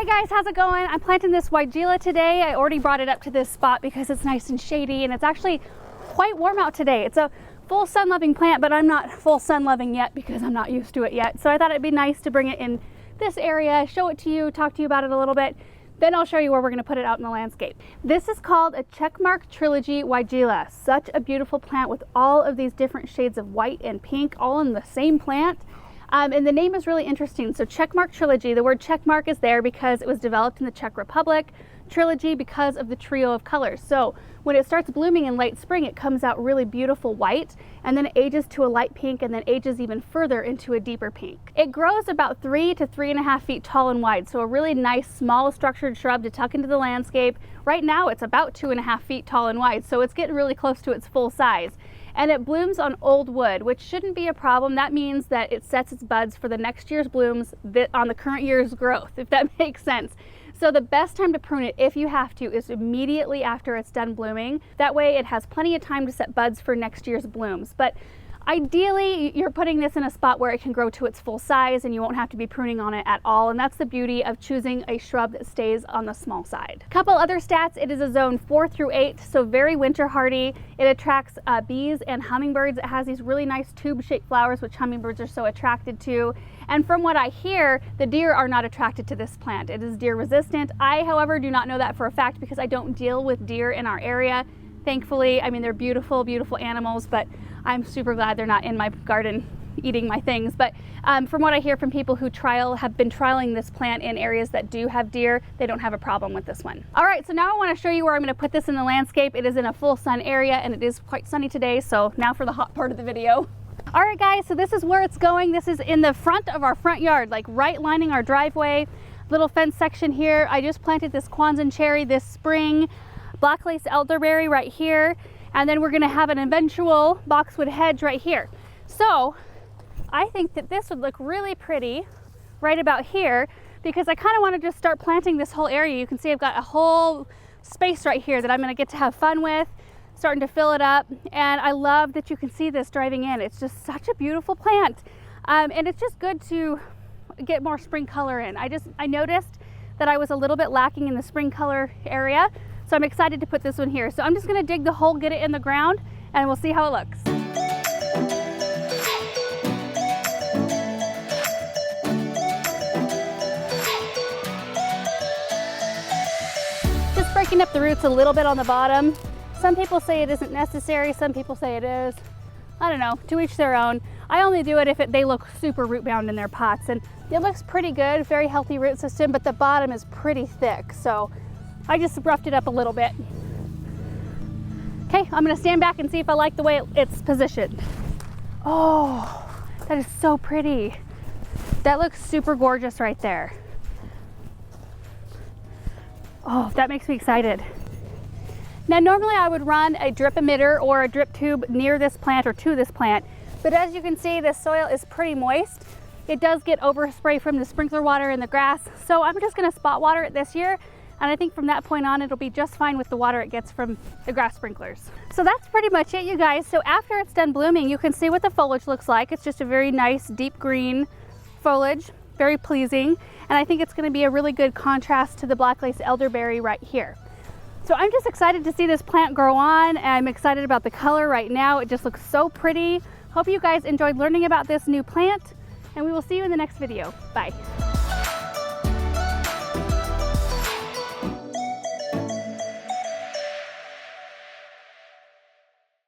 Hey guys, how's it going? I'm planting this Weigela today. I already brought it up to this spot because it's nice and shady, and it's actually quite warm out today. It's a full sun loving plant, but I'm not full sun loving yet because I'm not used to it yet. So I thought it'd be nice to bring it in this area, show it to you, talk to you about it a little bit. Then I'll show you where we're gonna put it out in the landscape. This is called a Czechmark Trilogy Weigela. Such a beautiful plant with all of these different shades of white and pink all in the same plant. And the name is really interesting. So Czechmark Trilogy, the word Czechmark is there because it was developed in the Czech Republic. Trilogy because of the trio of colors. So when it starts blooming in late spring, it comes out really beautiful white, and then it ages to a light pink, and then ages even further into a deeper pink. It grows about 3 to 3.5 feet tall and wide, so a really nice small structured shrub to tuck into the landscape. Right now it's about 2.5 feet tall and wide, so it's getting really close to its full size. And it blooms on old wood, which shouldn't be a problem. That means that it sets its buds for the next year's blooms on the current year's growth, if that makes sense. So the best time to prune it, if you have to, is immediately after it's done blooming. That way it has plenty of time to set buds for next year's blooms. But ideally, you're putting this in a spot where it can grow to its full size and you won't have to be pruning on it at all. And that's the beauty of choosing a shrub that stays on the small side. Couple other stats, it is a zone 4 through 8, so very winter hardy. It attracts bees and hummingbirds. It has these really nice tube-shaped flowers, which hummingbirds are so attracted to. And from what I hear, the deer are not attracted to this plant. It is deer resistant. I, however, do not know that for a fact because I don't deal with deer in our area. Thankfully, I mean, they're beautiful, beautiful animals, but I'm super glad they're not in my garden eating my things. But from what I hear from people who have been trialing this plant in areas that do have deer, they don't have a problem with this one. All right, so now I want to show you where I'm going to put this in the landscape. It is in a full sun area and it is quite sunny today. So now for the hot part of the video. All right guys, so this is where it's going. This is in the front of our front yard, like right lining our driveway. Little fence section here. I just planted this Kwanzaa cherry this spring, black lace elderberry right here, and then we're gonna have an eventual boxwood hedge right here. So I think that this would look really pretty right about here because I kind of want to just start planting this whole area. You can see I've got a whole space right here that I'm gonna get to have fun with, starting to fill it up. And I love that you can see this driving in. It's just such a beautiful plant. And it's just good to get more spring color in. I noticed that I was a little bit lacking in the spring color area. So I'm excited to put this one here. So I'm just gonna dig the hole, get it in the ground, and we'll see how it looks. Just breaking up the roots a little bit on the bottom. Some people say it isn't necessary, some people say it is. I don't know, to each their own. I only do it if they look super root bound in their pots, and it looks pretty good, very healthy root system, but the bottom is pretty thick, so I just roughed it up a little bit. Okay, I'm gonna stand back and see if I like the way it's positioned. Oh, that is so pretty. That looks super gorgeous right there. Oh, that makes me excited. Now, normally I would run a drip emitter or a drip tube near this plant or to this plant, but as you can see, the soil is pretty moist. It does get overspray from the sprinkler water in the grass, so I'm just gonna spot water it this year, and I think from that point on, it'll be just fine with the water it gets from the grass sprinklers. So that's pretty much it, you guys. So after it's done blooming, you can see what the foliage looks like. It's just a very nice deep green foliage, very pleasing, and I think it's gonna be a really good contrast to the black lace elderberry right here. So I'm just excited to see this plant grow on. I'm excited about the color right now. It just looks so pretty. Hope you guys enjoyed learning about this new plant, and we will see you in the next video. Bye.